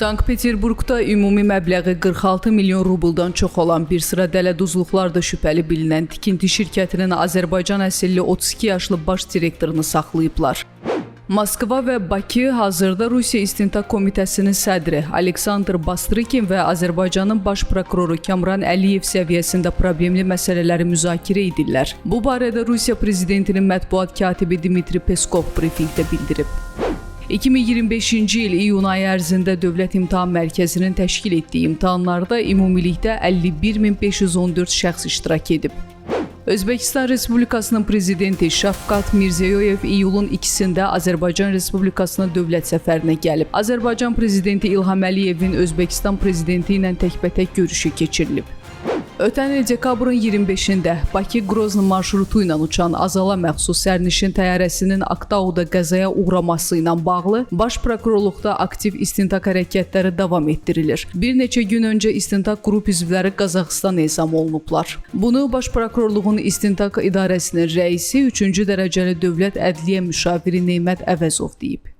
Sankt-Peterburqda ümumi məbləği 46 milyon rubldan çox olan bir sıra dələduzluqlarda şübhəli bilinən tikinti şirkətinin Azərbaycan əsilli 32 yaşlı baş direktorunu saxlayıblar. Moskva və Bakı hazırda Rusiya İstintaq Komitəsinin sədri Aleksandr Bastrykin və Azərbaycanın baş prokuroru Kamran Əliyev səviyyəsində problemli məsələləri müzakirə edirlər. Bu barədə Rusiya prezidentinin mətbuat katibi Dmitri Peskov brifinqdə bildirib. 2025-ci il iyun ayı ərzində Dövlət İmtahan Mərkəzinin təşkil etdiyi imtahanlarda ümumilikdə 51.514 şəxs iştirak edib. Özbəkistan Respublikasının prezidenti Şavkat Mirziyoyev iyulun 2-sində Azərbaycan Respublikasına dövlət səfərinə gəlib. Azərbaycan prezidenti İlham Əliyevin Özbəkistan prezidenti ilə təkbətək görüşü keçirilib. Ötən il dekabrın 25-də Bakı-Grozny marşrutu ilə uçan Azala məxsus sərnişin təyyarəsinin Aktauda qəzaya uğraması ilə bağlı Baş prokurorluqda aktiv istintaq hərəkətləri davam etdirilir. Bir neçə gün öncə istintaq qrup üzvləri Qazaxıstan ezam olunublar. Bunu Baş prokurorluğun istintaq idarəsinin rəisi 3-cü dərəcəli dövlət ədliyyə müşaviri Neymət Əvəzov deyib.